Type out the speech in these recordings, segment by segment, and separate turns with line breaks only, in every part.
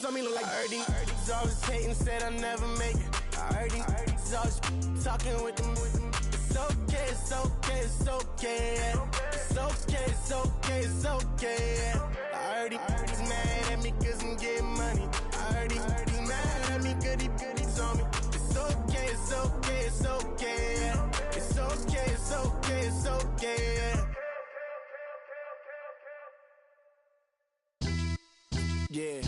Bitches on me look like I heard these always hating, said I never make it. I heard these always talking with them. It's okay, it's okay, it's okay. It's okay, it's okay, it's okay. I heard he's mad at me cause I'm getting money. I heard he's mad at me cause he's on me. It's okay, it's okay, it's okay. It's okay, it's okay, it's okay.
Yeah,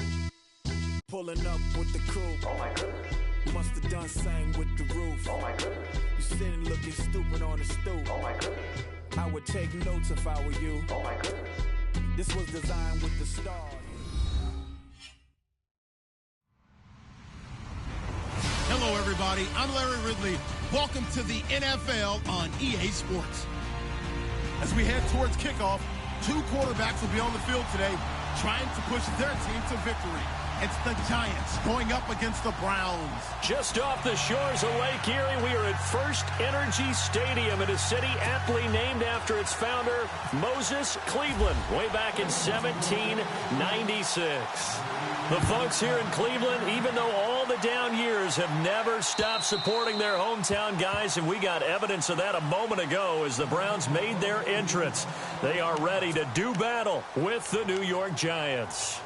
pulling up with the crew.
Oh my goodness.
Must have done same with the roof.
Oh my goodness.
You sitting looking stupid on the stoop.
Oh my goodness.
I would take notes if I were you.
Oh my goodness.
This was designed with the stars.
Hello, everybody. I'm Larry Ridley. Welcome to the NFL on EA Sports. As we head towards kickoff, two quarterbacks will be on the field today trying to push their team to victory. It's the Giants going up against the Browns.
Just off the shores of Lake Erie, we are at First Energy Stadium in a city aptly named after its founder, Moses Cleveland, way back in 1796. The folks here in Cleveland, even though all the down years, have never stopped supporting their hometown guys, and we got evidence of that a moment ago as the Browns made their entrance. They are ready to do battle with the New York Giants.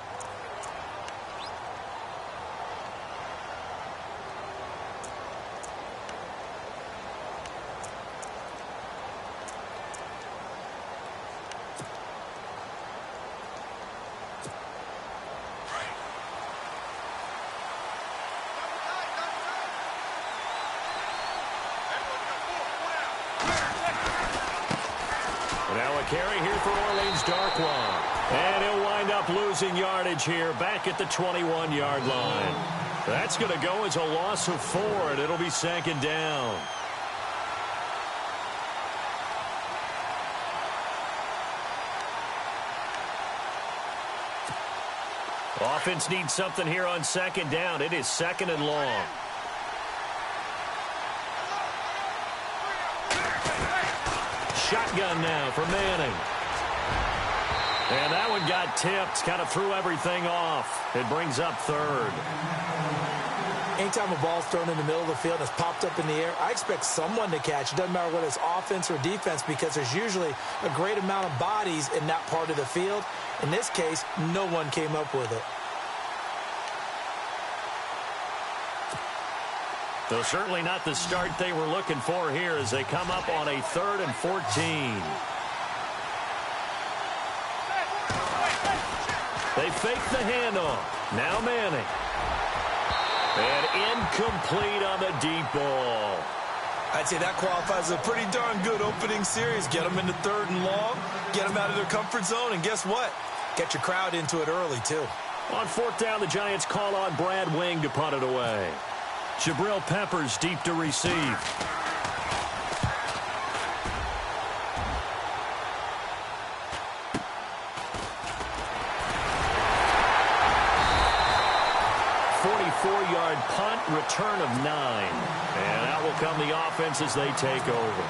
Carry here for Orleans Darkwa. And he'll wind up losing yardage here back at the 21-yard line. That's going to go as a loss of 4, and it'll be second down. Offense needs something here on second down. It is second and long. Shotgun now for Manning. And that one got tipped. Kind of threw everything off. It brings up third.
Anytime a ball's thrown in the middle of the field and it's popped up in the air, I expect someone to catch. It doesn't matter whether it's offense or defense because there's usually a great amount of bodies in that part of the field. In this case, no one came up with it.
Though certainly not the start they were looking for here as they come up on a 3rd and 14. They fake the handoff. Now Manning. And incomplete on the deep ball.
I'd say that qualifies as a pretty darn good opening series. Get them into 3rd and long, get them out of their comfort zone, and guess what? Get your crowd into it early, too.
On 4th down, the Giants call on Brad Wing to punt it away. Jabril Peppers deep to receive. Yard punt, return of 9. And out will come the offense as they take over.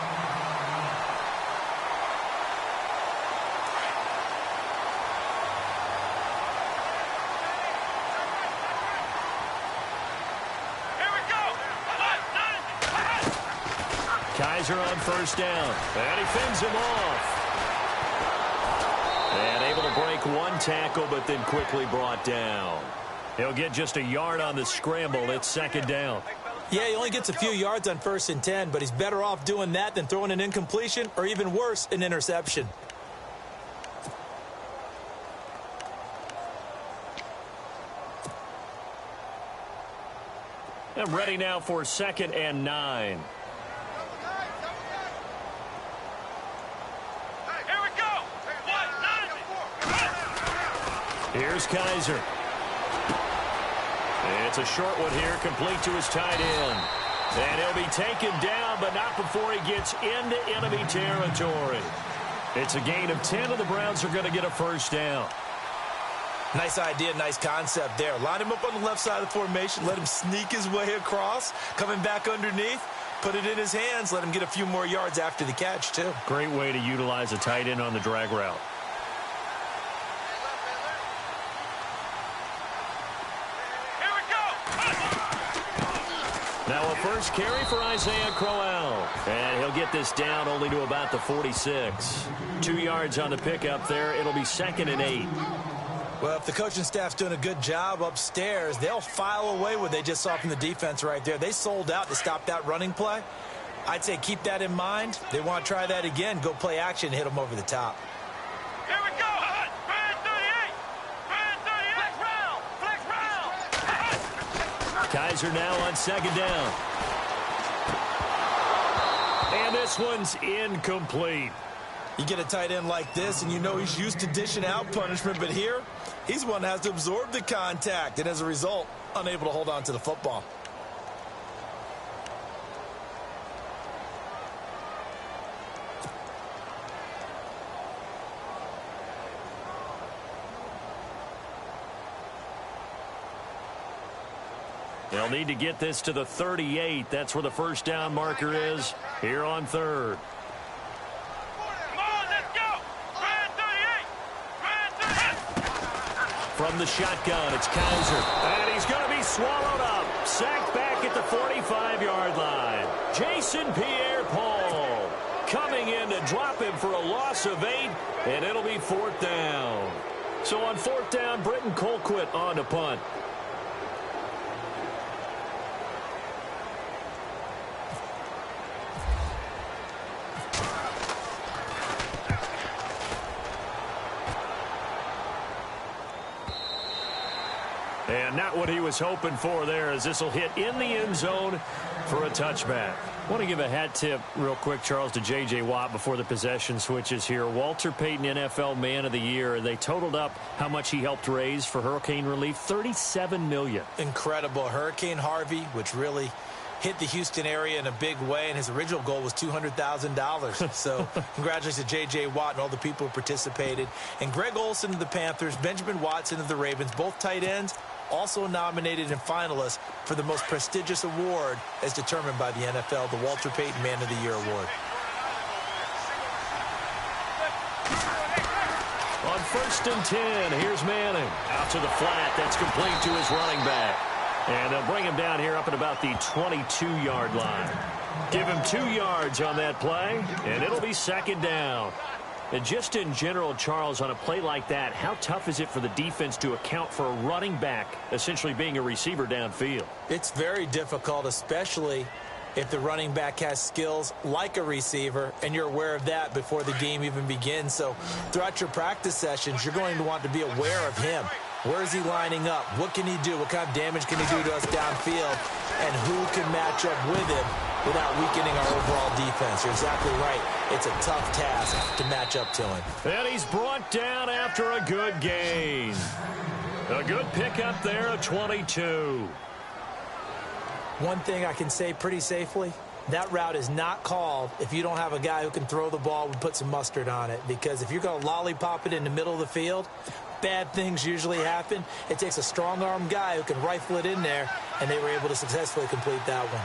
Kaiser on 1st down. And he fends him off. And able to break one tackle, but then quickly brought down. He'll get just a yard on the scramble. It's 2nd down.
Yeah, he only gets a few yards on 1st and 10, but he's better off doing that than throwing an incompletion or even worse, an interception.
And ready now for 2nd and 9.
Here we go.
Here's Kaiser. It's a short one here, complete to his tight end. And he'll be taken down, but not before he gets into enemy territory. It's a gain of 10, and the Browns are going to get a 1st down.
Nice idea, nice concept there. Line him up on the left side of the formation, let him sneak his way across, coming back underneath, put it in his hands, let him get a few more yards after the catch, too.
Great way to utilize a tight end on the drag route. Now a first carry for Isaiah Crowell. And he'll get this down only to about the 46. 2 yards on the pickup there. It'll be 2nd and 8.
Well, if the coaching staff's doing a good job upstairs, they'll file away what they just saw from the defense right there. They sold out to stop that running play. I'd say keep that in mind. They want to try that again. Go play action and hit them over the top.
Here we go. Flag 38. Flag 38. Flex round.
Kaiser now on 2nd down. And this one's incomplete.
You get a tight end like this, and you know he's used to dishing out punishment, but here, he's one that has to absorb the contact, and as a result, unable to hold on to the football.
They'll need to get this to the 38. That's where the first down marker is here on 3rd. From the shotgun, it's Kaiser. And he's going to be swallowed up. Sacked back at the 45-yard line. Jason Pierre-Paul coming in to drop him for a loss of 8, and it'll be 4th down. So on 4th down, Britton Colquitt on to punt. And not what he was hoping for there, as this will hit in the end zone for a touchback. I want to give a hat tip real quick, Charles, to J.J. Watt before the possession switches here. Walter Payton, NFL Man of the Year. They totaled up how much he helped raise for hurricane relief, $37 million.
Incredible. Hurricane Harvey, which really hit the Houston area in a big way, and his original goal was $200,000. So congratulations to J.J. Watt and all the people who participated. And Greg Olsen of the Panthers, Benjamin Watson of the Ravens, both tight ends, also nominated and finalists for the most prestigious award as determined by the NFL, the Walter Payton Man of the Year Award.
On 1st and 10, here's Manning. Out to the flat. That's complete to his running back. And they'll bring him down here up at about the 22-yard line. Give him 2 yards on that play, and it'll be 2nd down. And just in general, Charles, on a play like that, how tough is it for the defense to account for a running back essentially being a receiver downfield?
It's very difficult, especially if the running back has skills like a receiver, and you're aware of that before the game even begins. So throughout your practice sessions, you're going to want to be aware of him. Where is he lining up? What can he do? What kind of damage can he do to us downfield? And who can match up with him without weakening our overall defense? You're exactly right. It's a tough task to match up to him.
And he's brought down after a good gain. A good pickup there of 22.
One thing I can say pretty safely, that route is not called if you don't have a guy who can throw the ball and put some mustard on it. Because if you're going to lollipop it in the middle of the field, bad things usually happen. It takes a strong-arm guy who can rifle it in there, and they were able to successfully complete that one.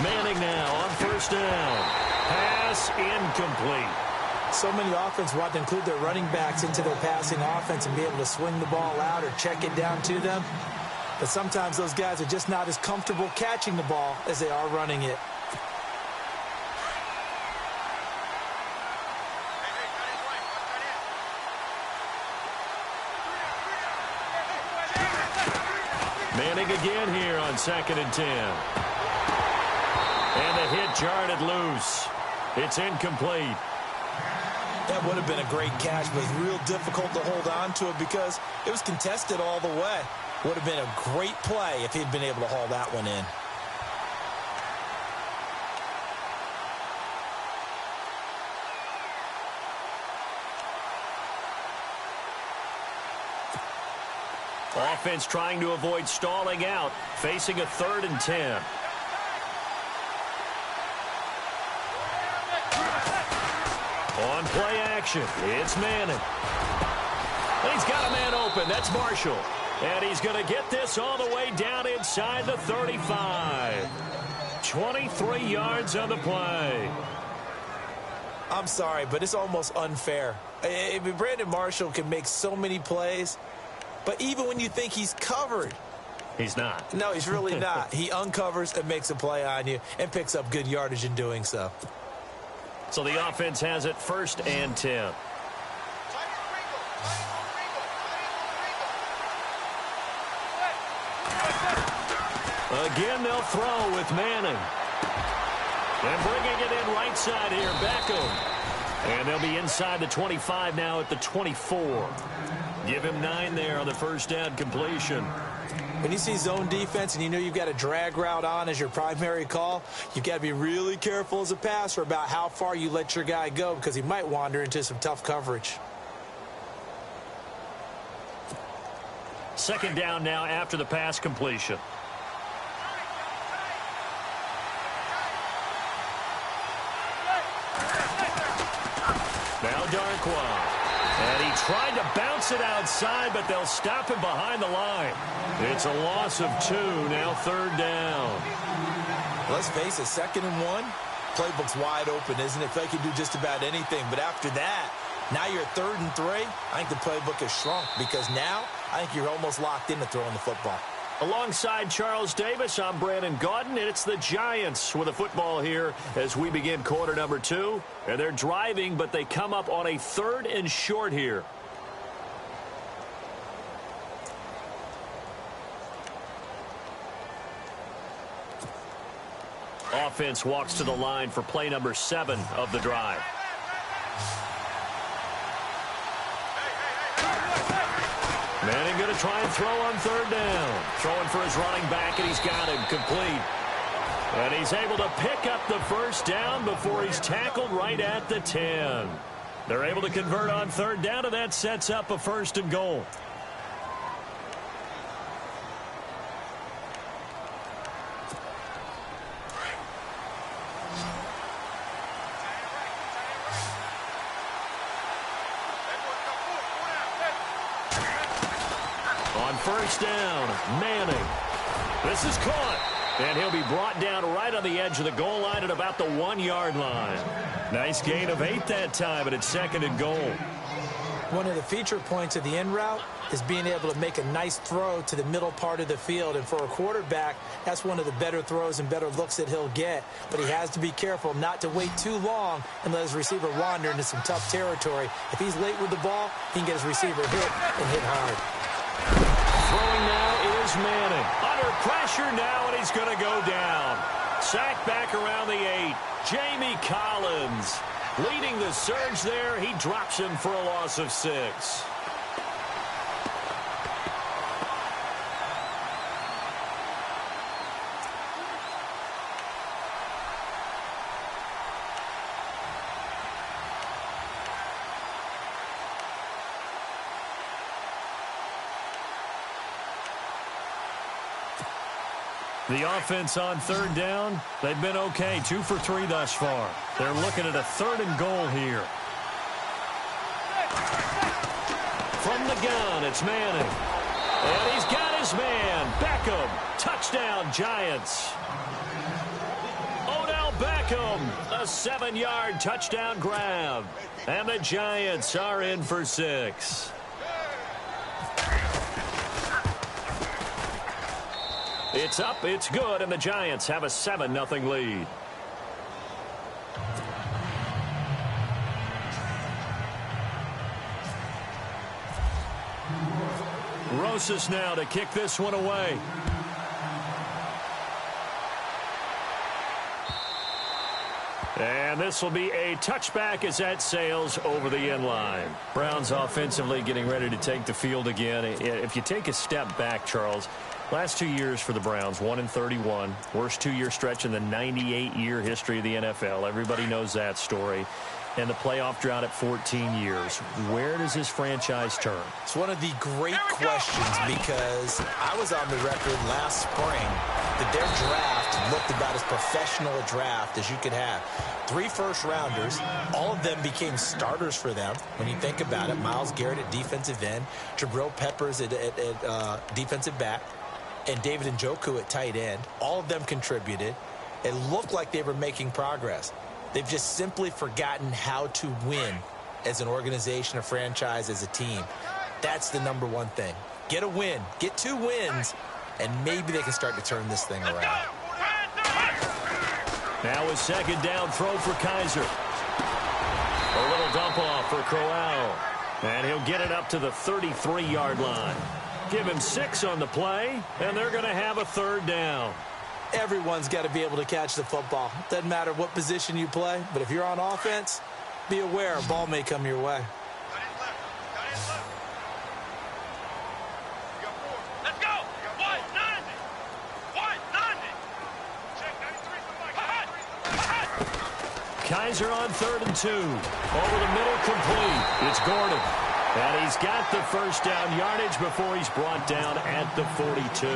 Manning now on 1st down. Pass incomplete.
So many offenses want to include their running backs into their passing offense and be able to swing the ball out or check it down to them. But sometimes those guys are just not as comfortable catching the ball as they are running it.
Manning again here on 2nd and 10. And the hit jarred it loose. It's incomplete.
That would have been a great catch, but it's real difficult to hold on to it because it was contested all the way. Would have been a great play if he'd been able to haul that one in.
Offense trying to avoid stalling out, facing a 3rd and 10. On play action, it's Manning. And he's got a man open. That's Marshall. And he's going to get this all the way down inside the 35. 23 yards on the play.
I'm sorry, but it's almost unfair. I mean, Brandon Marshall can make so many plays, but even when you think he's covered,
He's not.
No, he's really not. He uncovers and makes a play on you and picks up good yardage in doing so.
So the offense has it 1st and 10. Again, they'll throw with Manning. And bringing it in right side here, Beckham. And they'll be inside the 25 now at the 24. Give him 9 there on the first down completion.
When you see zone defense and you know you've got a drag route on as your primary call, you've got to be really careful as a passer about how far you let your guy go because he might wander into some tough coverage.
2nd down now after the pass completion. Now Darkwa. And he tried to bounce it outside, but they'll stop him behind the line. It's a loss of 2, now 3rd down.
Let's face it, 2nd and 1, playbook's wide open, isn't it? They can do just about anything. But after that, now you're 3rd and 3. I think the playbook has shrunk because now I think you're almost locked into throwing the football.
Alongside Charles Davis, I'm Brandon Gaudin, and it's the Giants with the football here as we begin quarter number 2. And they're driving, but they come up on a 3rd and short here. Offense walks to the line for play number 7 of the drive. Manning going to try and throw on 3rd down. Throwing for his running back, and he's got him complete. And he's able to pick up the first down before he's tackled right at the 10. They're able to convert on 3rd down, and that sets up a 1st and goal. On 1st down, Manning. This is caught, and he'll be brought down right on the edge of the goal line at about the 1-yard line. Nice gain of 8 that time, but it's 2nd and goal.
One of the feature points of the in route is being able to make a nice throw to the middle part of the field. And for a quarterback, that's one of the better throws and better looks that he'll get. But he has to be careful not to wait too long and let his receiver wander into some tough territory. If he's late with the ball, he can get his receiver hit and hit hard.
Throwing now is Manning. Under pressure now, and he's going to go down. Sacked back around the 8. Jamie Collins leading the surge there. He drops him for a loss of 6. The offense on 3rd down, they've been okay. 2 for 3 thus far. They're looking at a 3rd and goal here. From the gun, it's Manning. And he's got his man, Beckham. Touchdown, Giants. Odell Beckham, a 7-yard touchdown grab. And the Giants are in for 6. It's up, it's good, and the Giants have a 7-0 lead. Rosas now to kick this one away. And this will be a touchback as that sails over the end line. Browns offensively getting ready to take the field again. If you take a step back, Charles, last 2 years for the Browns, 1-31. Worst 2-year stretch in the 98-year history of the NFL. Everybody knows that story. And the playoff drought at 14 years. Where does this franchise turn?
It's one of the great questions because I was on the record last spring that their draft looked about as professional a draft as you could have. 3 first-rounders, all of them became starters for them when you think about it. Myles Garrett at defensive end, Jabril Peppers at defensive back, and David Njoku at tight end. All of them contributed. It looked like they were making progress. They've just simply forgotten how to win as an organization, a franchise, as a team. That's the #1 thing. Get a win. Get 2 wins, and maybe they can start to turn this thing around.
Now a second down throw for Kaiser. A little dump off for Crowell. And he'll get it up to the 33-yard line. Give him 6 on the play, and they're going to have a third down.
Everyone's got to be able to catch the football. Doesn't matter what position you play, but if you're on offense, be aware a ball may come your way.
Let's go. White 90. White 90. Check 93.
Kaiser on 3rd and 2. Over the middle, complete. It's Gordon. And he's got the first down yardage before he's brought down at the 42.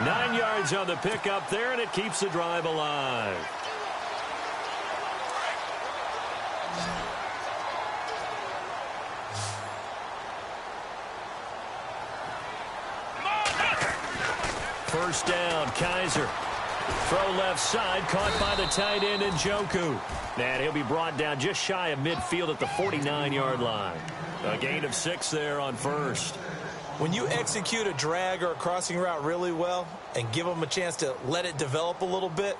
9 yards on the pickup there, and it keeps the drive alive. First down, Kaiser. Throw left side, caught by the tight end Njoku. And he'll be brought down just shy of midfield at the 49-yard line. A gain of 6 there on first.
When you execute a drag or a crossing route really well and give them a chance to let it develop a little bit,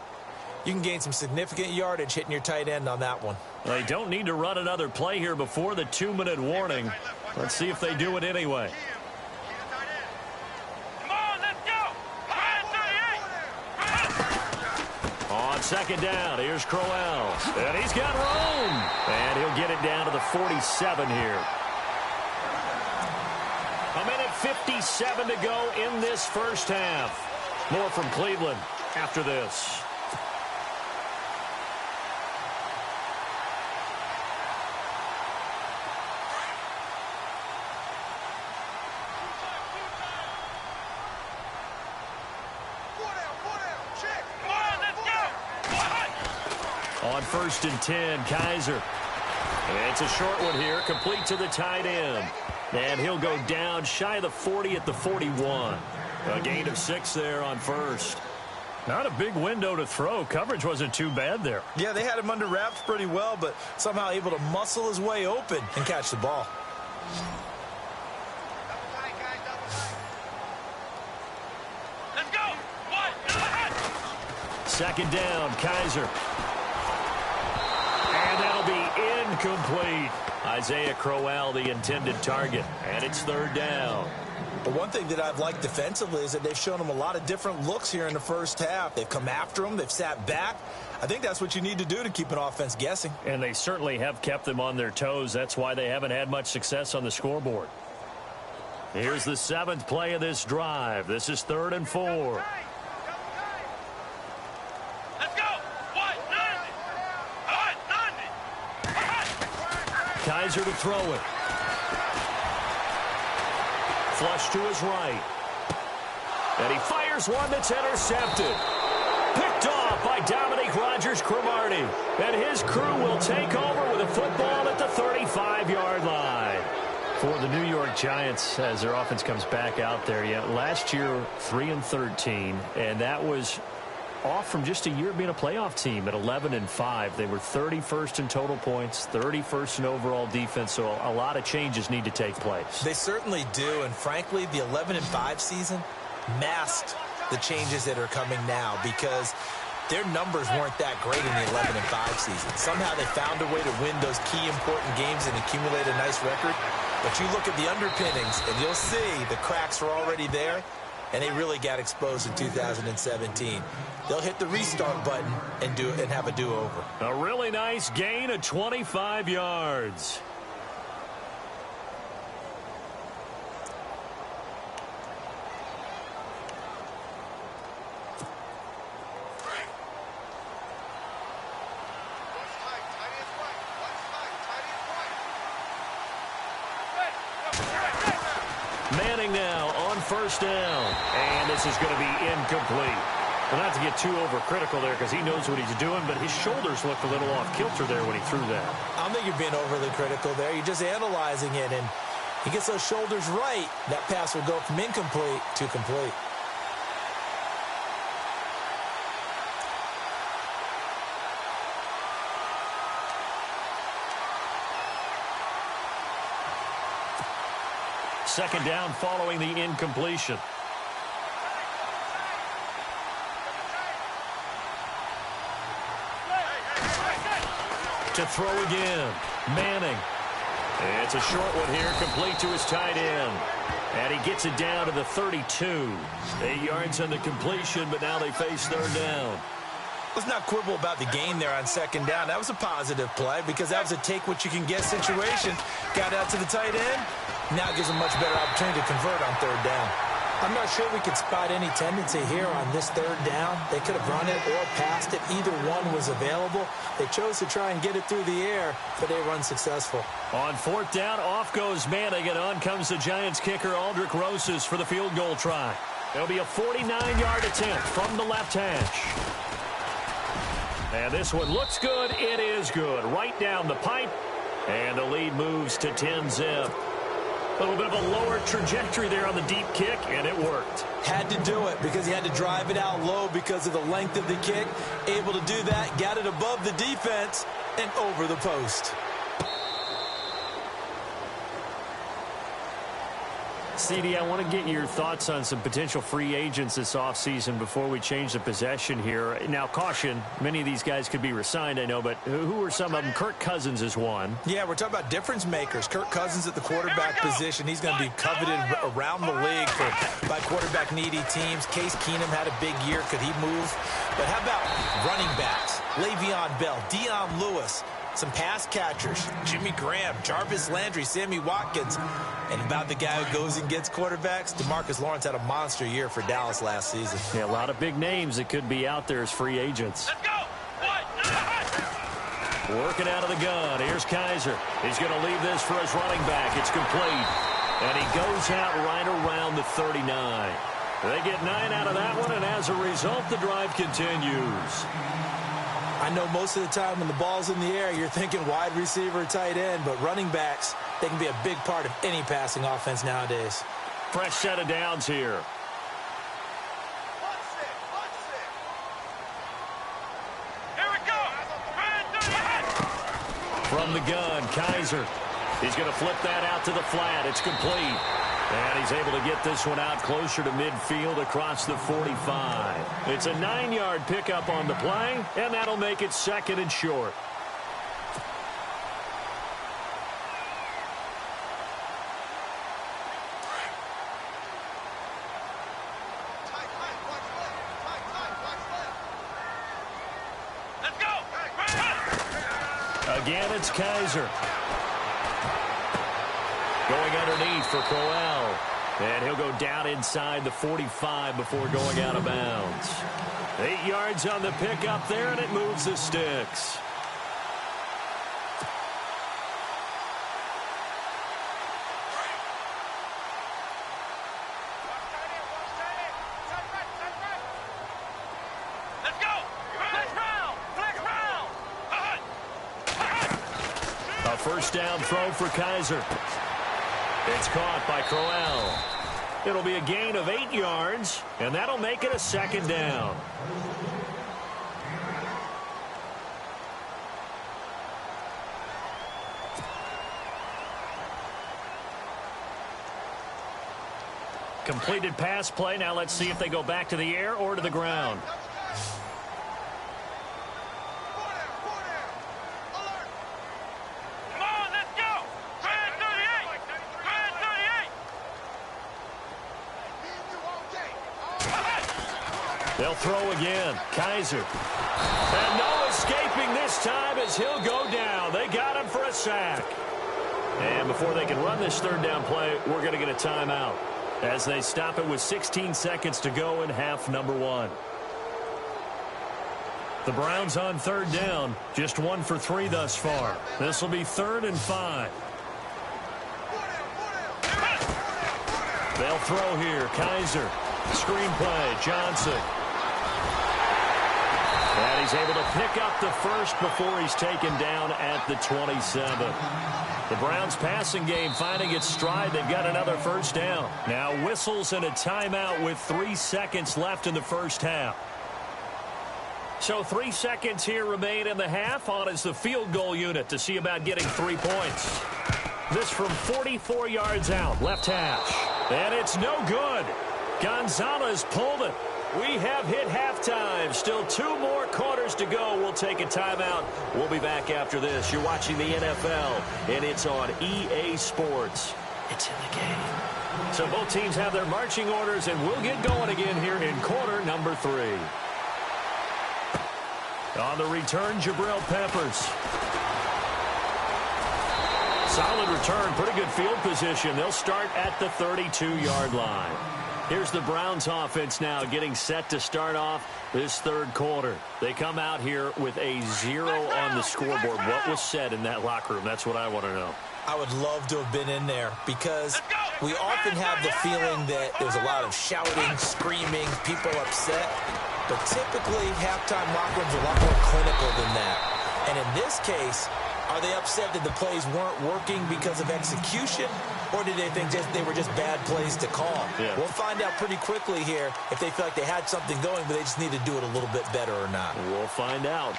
you can gain some significant yardage hitting your tight end on that one.
They don't need to run another play here before the 2-minute warning. Let's see if they do it anyway. On second down, here's Crowell. And he's got room. And he'll get it down to the 47 here. A minute 57 to go in this first half. More from Cleveland after this. On 1st and 10, Kaiser. And it's a short one here, complete to the tight end. And he'll go down shy of the 40 at the 41. A gain of 6 there on first. Not a big window to throw. Coverage wasn't too bad there.
Yeah, they had him under wraps pretty well, but somehow able to muscle his way open and catch the ball.
Let's go.
Second down, Kaiser. And that'll be incomplete. Isaiah Crowell, the intended target. And it's 3rd down.
But one thing that I've liked defensively is that they've shown him a lot of different looks here in the first half. They've come after him. They've sat back. I think that's what you need to do to keep an offense guessing.
And they certainly have kept them on their toes. That's why they haven't had much success on the scoreboard. Here's the 7th play of this drive. This is 3rd and 4.
Let's go. White 90.
Kaiser to throw it. Flush to his right. And he fires one that's intercepted. Picked off by Dominique Rodgers-Cromartie. And his crew will take over with a football at the 35-yard line. For the New York Giants, as their offense comes back out there, last year 3-13, and that was off from just a year of being a playoff team at 11-5. They were 31st in total points, 31st in overall defense, so a lot of changes need to take place.
They certainly do, and frankly, the 11-5 season masked the changes that are coming now because their numbers weren't that great in the 11-5 season. Somehow they found a way to win those key important games and accumulate a nice record. But you look at the underpinnings, and you'll see the cracks are already there, and they really got exposed in 2017. They'll hit the restart button and have a do-over.
A really nice gain of 25 yards. Manning now on 1st down. And this is going to be incomplete. Well, not to get too overcritical there because he knows what he's doing, but his shoulders looked a little off kilter there when he threw that.
I don't think you're being overly critical there. You're just analyzing it, and he gets those shoulders right. That pass will go from incomplete to complete.
Second down following the incompletion. To throw again. Manning. It's a short one here, complete to his tight end. And he gets it down to the 32. 8 yards on the completion, but now they face third down.
Let's not quibble about the gain there on second down. That was a positive play because that was a take-what-you-can-get situation. Got out to the tight end. Now it gives them a much better opportunity to convert on third down. I'm not sure we could spot any tendency here on this third down. They could have run it or passed it. Either one was available. They chose to try and get it through the air, but they were unsuccessful.
On fourth down, off goes Manning, and on comes the Giants kicker, Aldrich Rosas, for the field goal try. It'll be a 49-yard attempt from the left hash. And this one looks good. It is good. Right down the pipe. And the lead moves to 10-zip. A little bit of a lower trajectory there on the deep kick, and it worked.
Had to do it because he had to drive it out low because of the length of the kick. Able to do that, got it above the defense and over the post.
CD, I want to get your thoughts on some potential free agents this offseason before we change the possession here. Now, caution, many of these guys could be re-signed, I know, but who are some of them? Kirk Cousins is one.
Yeah, we're talking about difference makers. Kirk Cousins at the quarterback position. He's going to be coveted around the league by quarterback-needy teams. Case Keenum had a big year. Could he move? But how about running backs? Le'Veon Bell, Dion Lewis, some pass catchers, Jimmy Graham, Jarvis Landry, Sammy Watkins. And about the guy who goes and gets quarterbacks, DeMarcus Lawrence had a monster year for Dallas last season.
Yeah, a lot of big names that could be out there as free agents.
Let's go.
Working out of the gun. Here's Kaiser. He's going to leave this for his running back. It's complete. And he goes out right around the 39. They get 9 out of that one, and as a result, the drive continues.
I know most of the time when the ball's in the air, you're thinking wide receiver, tight end, but running backs, they can be a big part of any passing offense nowadays.
Fresh set of downs here.
Here we go.
From the gun, Kaiser. He's going to flip that out to the flat. It's complete. And he's able to get this one out closer to midfield across the 45. It's a 9-yard pickup on the play, and that'll make it second and short.
Let's go.
Again, it's Kaiser. Going underneath for Crowell. And he'll go down inside the 45 before going out of bounds. 8 yards on the pickup there, and it moves the sticks.
Let's go. Flex round.
A first down throw for Kaiser. It's caught by Crowell. It'll be a gain of 8 yards, and that'll make it a second down. Completed pass play. Now let's see if they go back to the air or to the ground. They'll throw again. Kaiser. And no escaping this time as he'll go down. They got him for a sack. And before they can run this third down play, we're going to get a timeout as they stop it with 16 seconds to go in half number 1. The Browns on third down, just 1 for 3 thus far. This will be 3rd and 5. They'll throw here. Kaiser. Screenplay. Johnson. And he's able to pick up the first before he's taken down at the 27. The Browns passing game finding its stride. They've got another first down. Now whistles and a timeout with 3 seconds left in the first half. So 3 seconds here remain in the half. On is the field goal unit to see about getting 3 points. This from 44 yards out, left hash. And it's no good. Gonzalez pulled it. We have hit halftime. Still 2 more quarters to go. We'll take a timeout. We'll be back after this. You're watching the NFL, and it's on EA Sports. It's in the game. So both teams have their marching orders, and we'll get going again here in quarter number 3. On the return, Jabril Peppers. Solid return, pretty good field position. They'll start at the 32-yard line. Here's the Browns offense now getting set to start off this third quarter. They come out here with a 0 on the scoreboard. What was said in that locker room? That's what I want to know.
I would love to have been in there because we often have the feeling that there's a lot of shouting, screaming, people upset. But typically, halftime locker rooms are a lot more clinical than that. And in this case, are they upset that the plays weren't working because of execution, or did they think they were just bad plays to call?
Yeah.
We'll find out pretty quickly here if they feel like they had something going, but they just need to do it a little bit better or not.
We'll find out.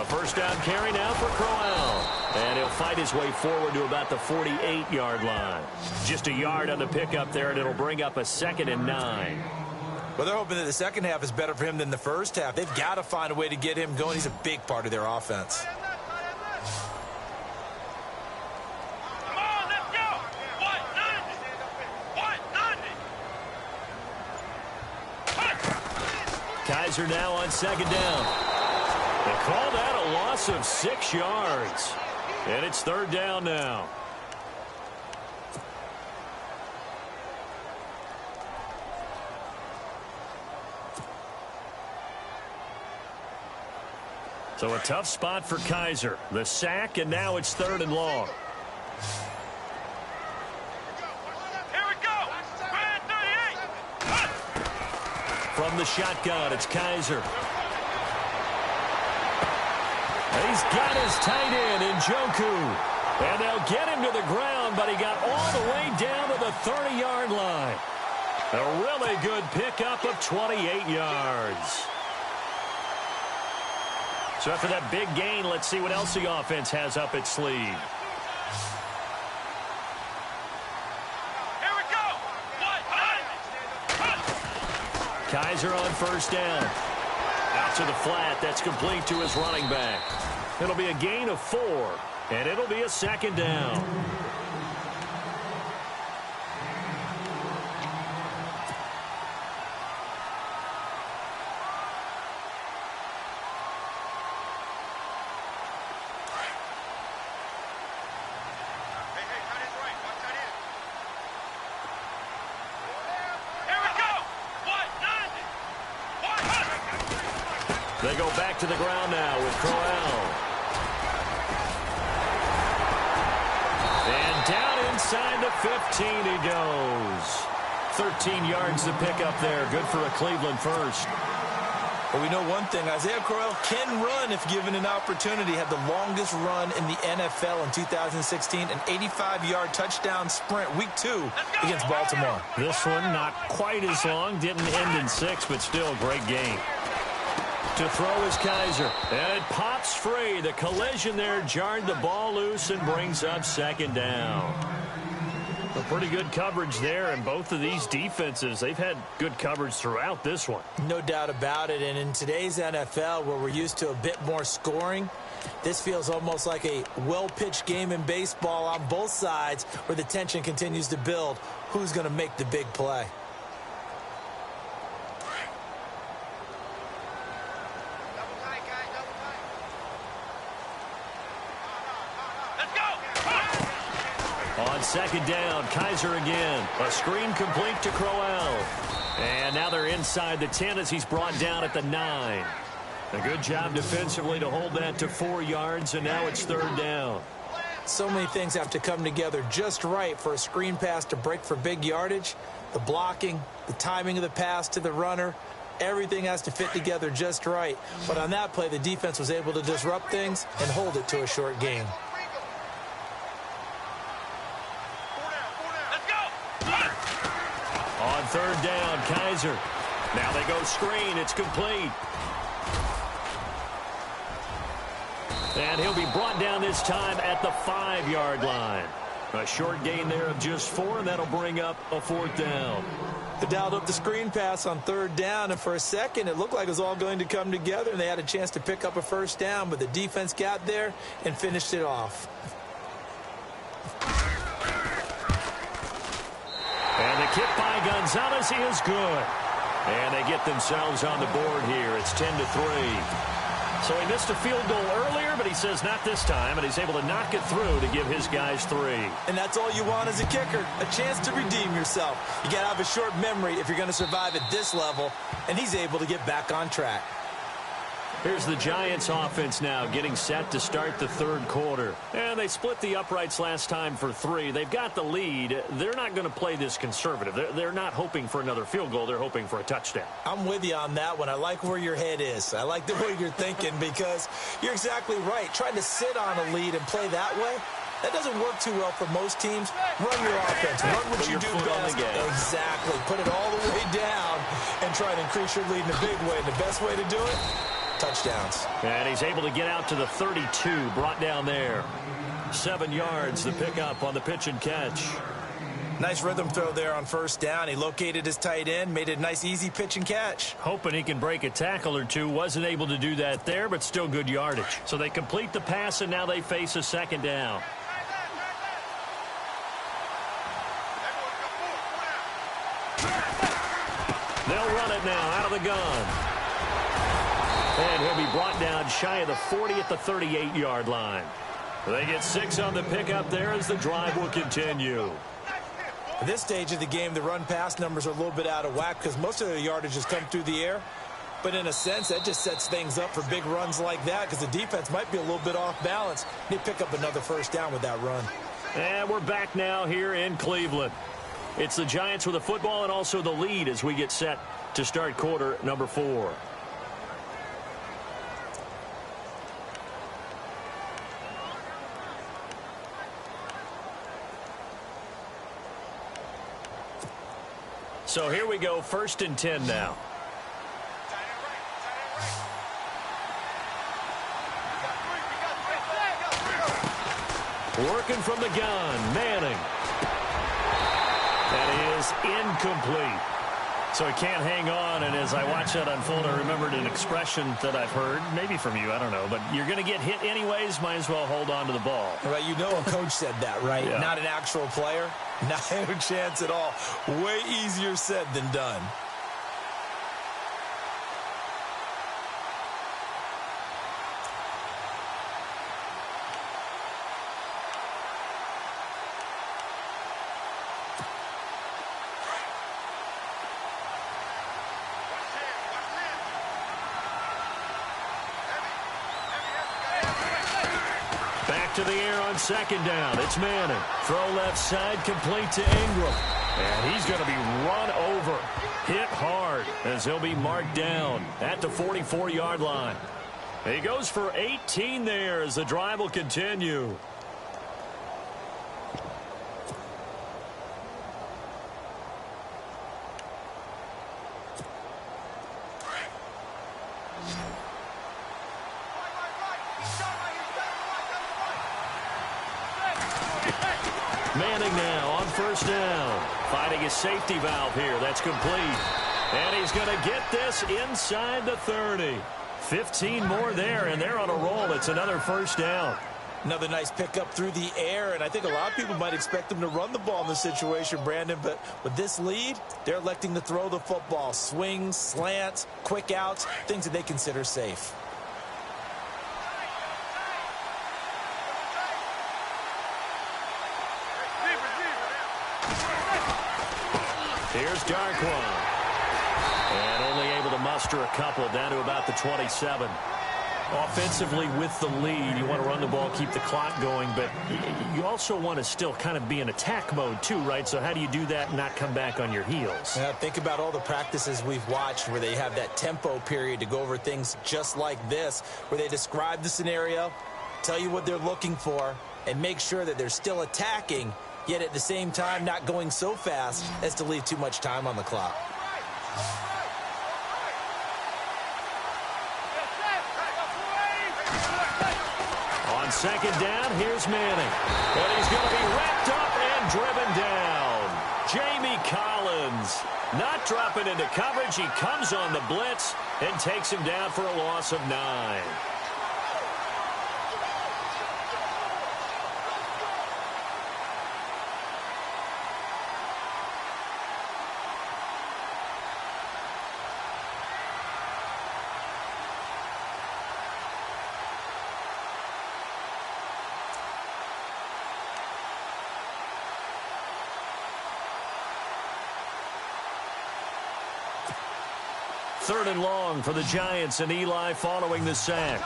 First down carry now for Crowell. And he'll fight his way forward to about the 48-yard line. Just a yard on the pickup there, and it'll bring up a 2nd and 9.
Well, they're hoping that the second half is better for him than the first half. They've got to find a way to get him going. He's a big part of their offense.
Kaiser now on 2nd down. They call that a loss of 6 yards. And it's 3rd down now. So a tough spot for Kaiser. The sack, and now it's 3rd and long.
Here we go. Red 38.
From the shotgun, it's Kaiser. He's got his tight end in Njoku. And they'll get him to the ground, but he got all the way down to the 30-yard line. A really good pickup of 28 yards. So after that big gain, let's see what else the offense has up its sleeve.
Here we go.
Kaiser on 1st down. Out to the flat. That's complete to his running back. It'll be a gain of 4, and it'll be a 2nd down. They go back to the ground now with Crowell. And down inside the 15 he goes. 13 yards to pick up there. Good for a Cleveland first.
Well, we know one thing. Isaiah Crowell can run if given an opportunity. Had the longest run in the NFL in 2016. An 85-yard touchdown sprint, week 2 against Baltimore.
This one not quite as long. Didn't end in 6, but still a great game. To throw is Kaiser. And it pops free. The collision there jarred the ball loose and brings up 2nd down. A pretty good coverage there, and both of these defenses, they've had good coverage throughout this one.
No doubt about it. And in today's NFL, where we're used to a bit more scoring, this feels almost like a well-pitched game in baseball on both sides where the tension continues to build. Who's going to make the big play?
On 2nd down, Kaiser again. A screen complete to Crowell. And now they're inside the 10 as he's brought down at the 9. A good job defensively to hold that to 4 yards, and now it's 3rd down.
So many things have to come together just right for a screen pass to break for big yardage. The blocking, the timing of the pass to the runner, everything has to fit together just right. But on that play, the defense was able to disrupt things and hold it to a short gain.
On third down, Kaiser. Now they go screen. It's complete. And he'll be brought down this time at the 5-yard line. A short gain there of just 4, and that'll bring up a 4th down.
They dialed up the screen pass on third down, and for a second it looked like it was all going to come together, and they had a chance to pick up a first down, but the defense got there and finished it off.
And the kick by Gonzalez is good. And they get themselves on the board here. It's 10-3. So he missed a field goal earlier, but he says not this time, and he's able to knock it through to give his guys 3.
And that's all you want as a kicker, a chance to redeem yourself. You got to have a short memory if you're going to survive at this level, and he's able to get back on track.
Here's the Giants offense now getting set to start the third quarter. And they split the uprights last time for 3. They've got the lead. They're not going to play this conservative. They're not hoping for another field goal. They're hoping for a touchdown.
I'm with you on that one. I like where your head is. I like the way you're thinking because you're exactly right. Trying to sit on a lead and play that way, that doesn't work too well for most teams. Run your offense. Run what you do best. Exactly. Put it all the way down and try to increase your lead in a big way. And the best way to do it, touchdowns.
And he's able to get out to the 32, brought down there. 7 yards, the pickup on the pitch and catch.
Nice rhythm throw there on first down. He located his tight end, made it a nice, easy pitch and catch.
Hoping he can break a tackle or two. Wasn't able to do that there, but still good yardage. So they complete the pass, and now they face a second down. They'll run it now out of the gun. And he'll be brought down shy of the 40 at the 38-yard line. They get 6 on the pickup there as the drive will continue.
At this stage of the game, the run-pass numbers are a little bit out of whack because most of their yardage has come through the air. But in a sense, that just sets things up for big runs like that because the defense might be a little bit off balance. They pick up another first down with that run.
And we're back now here in Cleveland. It's the Giants with the football and also the lead as we get set to start quarter number 4. So here we go, 1st and 10 now. Working from the gun, Manning. That is incomplete. So he can't hang on, and as I watch that unfold, I remembered an expression that I've heard, maybe from you, I don't know, but you're going to get hit anyways, might as well hold on to the ball.
Well, you know a coach said that, right?
Yeah. Not
an actual player. Not a chance at all. Way easier said than done.
To the air on second down. It's Manning. Throw left side, complete to Ingram. And he's going to be run over. Hit hard as he'll be marked down at the 44-yard line. He goes for 18 there as the drive will continue. Manning now on first down. Fighting his safety valve here. That's complete. And he's going to get this inside the 30. 15 more there, and they're on a roll. It's another first down.
Another nice pickup through the air, and I think a lot of people might expect them to run the ball in this situation, Brandon, but with this lead, they're electing to throw the football. Swings, slants, quick outs, things that they consider safe.
Here's Darquan. And only able to muster a couple down to about the 27. Offensively with the lead, you want to run the ball, keep the clock going, but you also want to still kind of be in attack mode too, right? So how do you do that and not come back on your heels?
Yeah, think about all the practices we've watched where they have that tempo period to go over things just like this, where they describe the scenario, tell you what they're looking for, and make sure that they're still attacking yet at the same time not going so fast as to leave too much time on the clock.
On second down, here's Manning. But he's going to be wrapped up and driven down. Jamie Collins not dropping into coverage. He comes on the blitz and takes him down for a loss of 9. Third and long for the Giants, and Eli following the sack.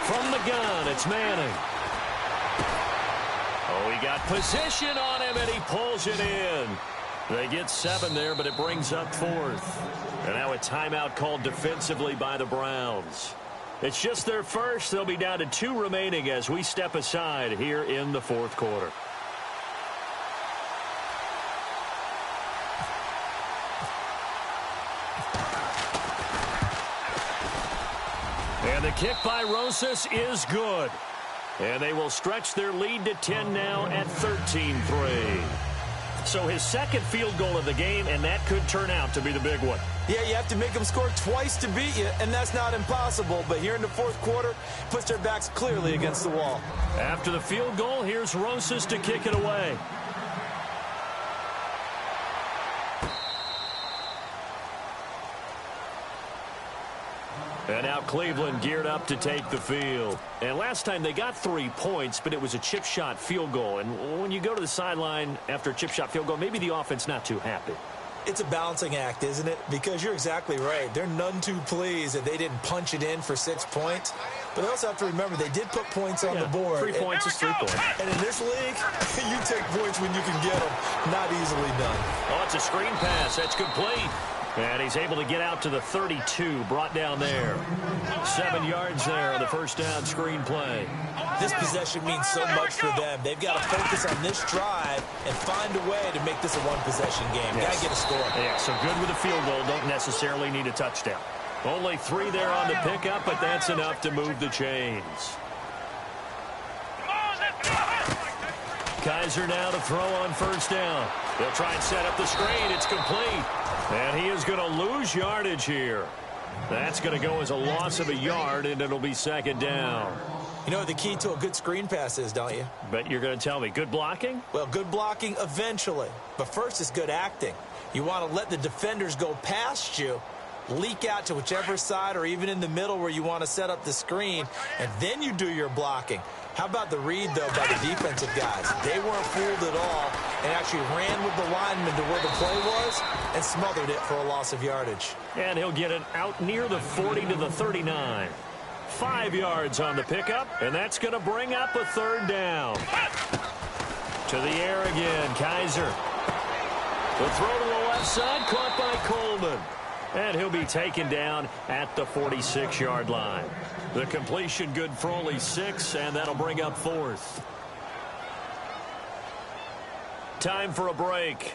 From the gun, it's Manning. Oh, he got position on him, and he pulls it in. They get 7 there, but it brings up 4th. And now a timeout called defensively by the Browns. It's just their first. They'll be down to 2 remaining as we step aside here in the 4th quarter. And the kick by Rosas is good. And they will stretch their lead to 10 now at 13-3. So his second field goal of the game, and that could turn out to be the big one.
Yeah, you have to make them score twice to beat you, and that's not impossible. But here in the 4th quarter, puts their backs clearly against the wall.
After the field goal, here's Rosas to kick it away. And now Cleveland geared up to take the field. And last time they got 3 points, but it was a chip shot field goal. And when you go to the sideline after a chip shot field goal, maybe the offense not too happy.
It's a balancing act, isn't it? Because you're exactly right. They're none too pleased that they didn't punch it in for 6 points. But they also have to remember they did put points on the board.
3 points is 3 points.
And in this league, you take points when you can get them. Not easily done.
Oh, it's a screen pass. That's complete. And he's able to get out to the 32, brought down there. 7 yards there on the first down screen play.
This possession means so much for them. They've got to focus on this drive and find a way to make this a one-possession game.
Yes.
Got to get a score.
Yeah, so good with a field goal. Don't necessarily need a touchdown. Only 3 there on the pickup, but that's enough to move the chains. Kaiser now to throw on first down. They'll try and set up the screen. It's complete. And he is going to lose yardage here. That's going to go as a loss of a yard, and it'll be second down.
You know what the key to a good screen pass is, don't you?
But you're going to tell me, good blocking?
Well, good blocking eventually. But first is good acting. You want to let the defenders go past you, leak out to whichever side or even in the middle where you want to set up the screen, and then you do your blocking. How about the read, though, by the defensive guys? They weren't fooled at all and actually ran with the lineman to where the play was and smothered it for a loss of yardage.
And he'll get it out near the 40 to the 39. 5 yards on the pickup, and that's going to bring up a third down. To the air again, Kaiser. The throw to the left side, caught by Coleman. And he'll be taken down at the 46-yard line. The completion good for only 6, and that'll bring up 4th. Time for a break.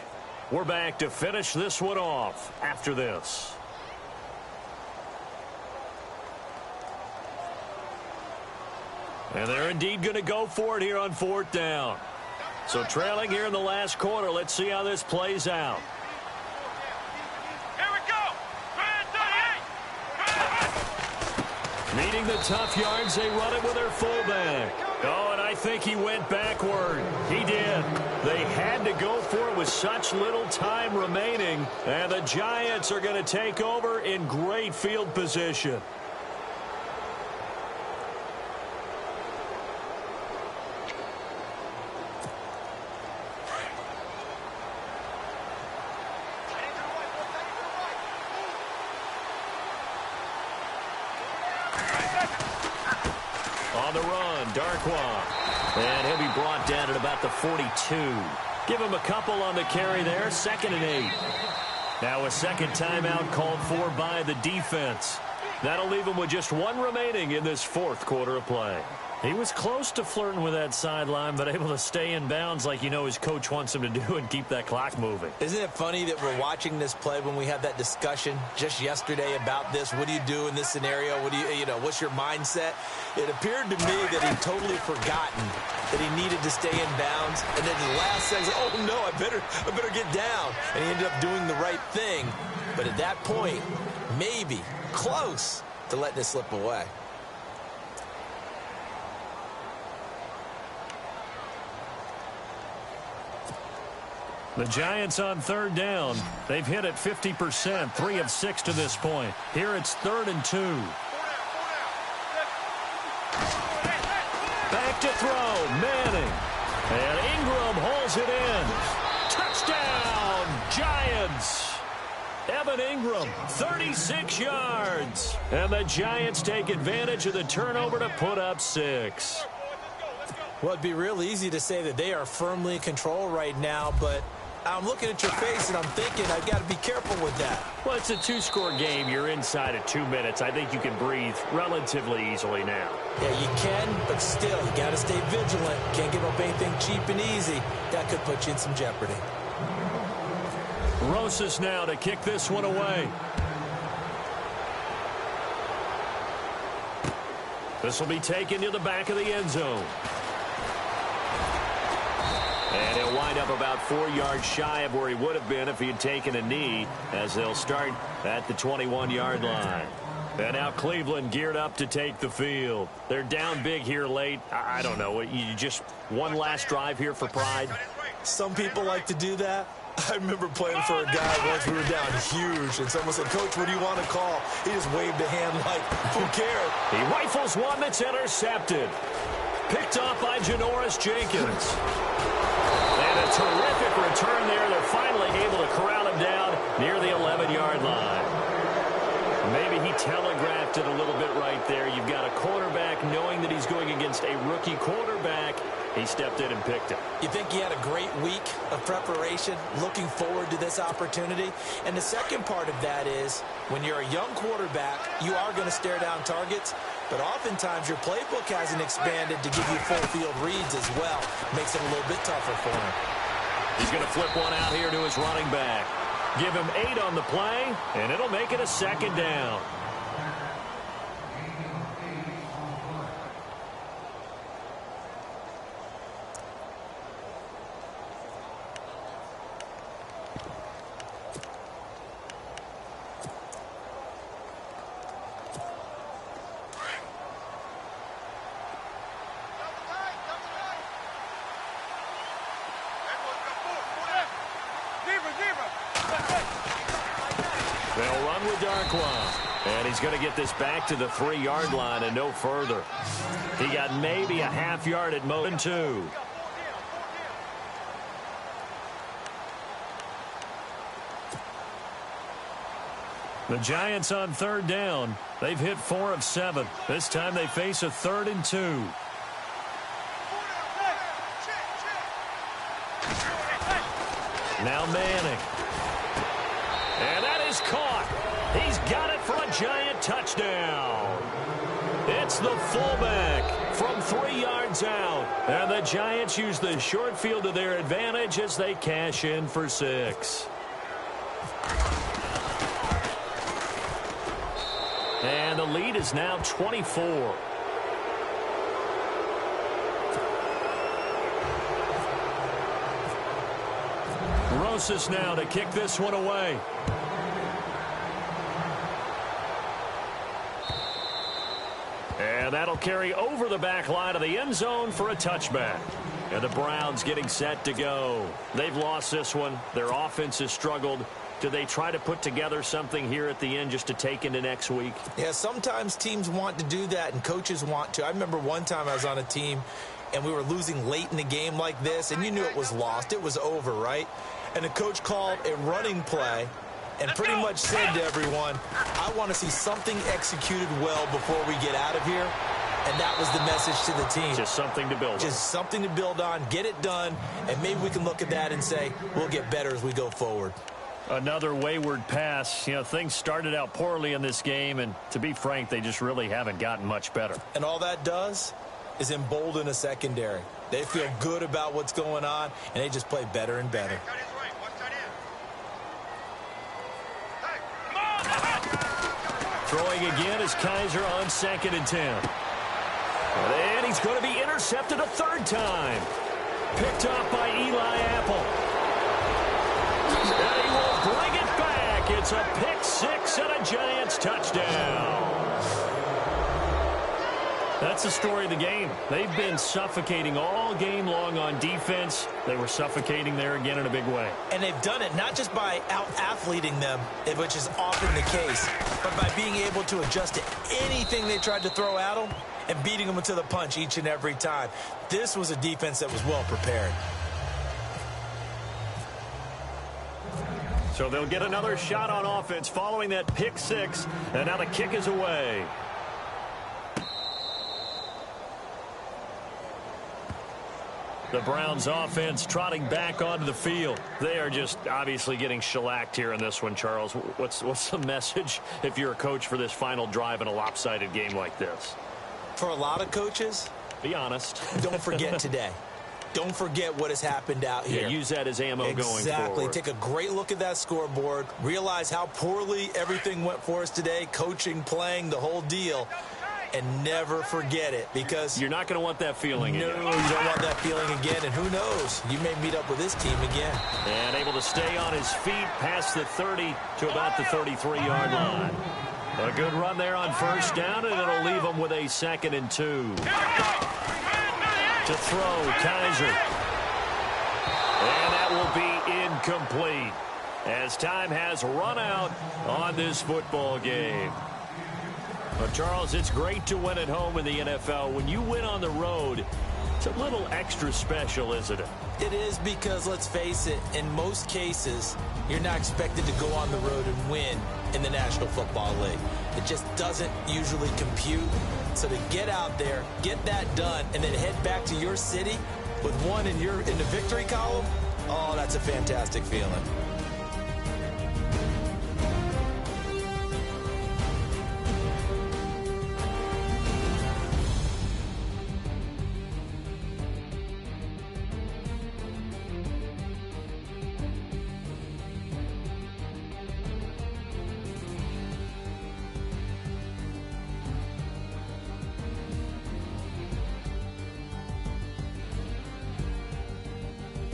We're back to finish this one off after this. And they're indeed going to go for it here on 4th down. So trailing here in the last quarter, let's see how this plays out. Needing the tough yards, they run it with their fullback. Oh, and I think he went backward. He did. They had to go for it with such little time remaining. And the Giants are going to take over in great field position. On the run, Darkwa. And he'll be brought down at about the 42. Give him a couple on the carry there. 2nd and 8. Now a second timeout called for by the defense. That'll leave him with just one remaining in this fourth quarter of play. He was close to flirting with that sideline, but able to stay in bounds like his coach wants him to do and keep that clock moving.
Isn't it funny that we're watching this play when we had that discussion just yesterday about this? What do you do in this scenario? What do what's your mindset? It appeared to me that he'd totally forgotten that he needed to stay in bounds, and then the last second, oh no, I better get down, and he ended up doing the right thing. But at that point, maybe close to letting it slip away.
The Giants on third down. They've hit it 50%, 3 of 6 to this point. Here it's 3rd and 2. Back to throw, Manning. And Ingram hauls it in. Touchdown, Giants. Evan Ingram, 36 yards. And the Giants take advantage of the turnover to put up 6.
Well, it'd be real easy to say that they are firmly in control right now, but I'm looking at your face and I'm thinking I've got to be careful with that.
Well, it's a 2-score game. You're inside of 2 minutes. I think you can breathe relatively easily now.
Yeah, you can, but still, you got to stay vigilant. Can't give up anything cheap and easy. That could put you in some jeopardy.
Rosas now to kick this one away. This will be taken to the back of the end zone. And he'll wind up about 4 yards shy of where he would have been if he had taken a knee, as they'll start at the 21-yard line. And now Cleveland geared up to take the field. They're down big here late. I don't know. You just one last drive here for pride?
Some people like to do that. I remember playing for a guy once. We were down huge, and someone said, "Coach, what do you want to call?" He just waved a hand like, who cares?
He rifles one that's intercepted. Picked off by Janoris Jenkins. And a terrific return there. They're finally able to corral him down near the 11-yard line. Maybe he telegraphed it a little bit right there. You've got a quarterback knowing that he's going against a rookie quarterback. He stepped in and picked him.
You think he had a great week of preparation, looking forward to this opportunity? And the second part of that is, when you're a young quarterback, you are going to stare down targets, but oftentimes your playbook hasn't expanded to give you full field reads as well. Makes it a little bit tougher for him.
He's going to flip one out here to his running back. Give him 8 on the play, and it'll make it a 2nd down. They'll run with Darkwa. And he's going to get this back to the 3-yard line and no further. He got maybe a half yard at most. 2. The Giants on 3rd down. They've hit 4 of 7. This time they face a 3rd and 2. Now Manning. And that is caught. He's got it for a Giant touchdown. It's the fullback from 3 yards out. And the Giants use the short field to their advantage as they cash in for 6. And the lead is now 24. Rosas now to kick this one away. And that'll carry over the back line of the end zone for a touchback. And the Browns getting set to go. They've lost this one. Their offense has struggled. Do they try to put together something here at the end just to take into next week?
Yeah, sometimes teams want to do that and coaches want to. I remember one time I was on a team and we were losing late in the game like this, and you knew it was lost. It was over, right? And the coach called a running play and pretty much said to everyone, I want to see something executed well before we get out of here. And that was the message to the team.
Just something to build on.
Just something to build on, get it done, and maybe we can look at that and say, we'll get better as we go forward.
Another wayward pass. You know, things started out poorly in this game, and to be frank, they just really haven't gotten much better.
And all that does is embolden a secondary. They feel good about what's going on, and they just play better and better.
Throwing again is Kaiser on 2nd and 10. And he's going to be intercepted a third time. Picked off by Eli Apple. And he will bring it back. It's a pick six and a Giants touchdown. That's the story of the game. They've been suffocating all game long on defense. They were suffocating there again in a big way.
And they've done it not just by out-athleting them, which is often the case, but by being able to adjust to anything they tried to throw at them and beating them to the punch each and every time. This was a defense that was well prepared.
So they'll get another shot on offense following that pick six, and now the kick is away. The Browns offense trotting back onto the field. They are just obviously getting shellacked here in this one, Charles. What's the message if you're a coach for this final drive in a lopsided game like this?
For a lot of coaches,
be honest.
Don't forget today. Don't forget what has happened out here.
Yeah, use that as ammo going forward.
Exactly. Take a great look at that scoreboard. Realize how poorly everything went for us today. Coaching, playing, the whole deal. And never forget it, because
you're not going to want that feeling again.
No, you don't want that feeling again. And who knows? You may meet up with this team again.
And able to stay on his feet past the 30 to about the 33-yard line. A good run there on first down, and it'll leave him with a 2nd and 2. To throw, Kaiser. And that will be incomplete as time has run out on this football game. Well, Charles, it's great to win at home in the NFL. When you win on the road, it's a little extra special, isn't it?
It is, because, let's face it, in most cases, you're not expected to go on the road and win in the National Football League. It just doesn't usually compute. So to get out there, get that done, and then head back to your city with one in the victory column, oh, that's a fantastic feeling.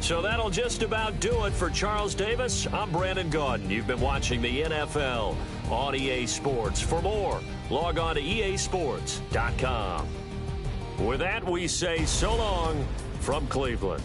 So that'll just about do it for Charles Davis. I'm Brandon Gaudin. You've been watching the NFL on EA Sports. For more, log on to easports.com. With that, we say so long from Cleveland.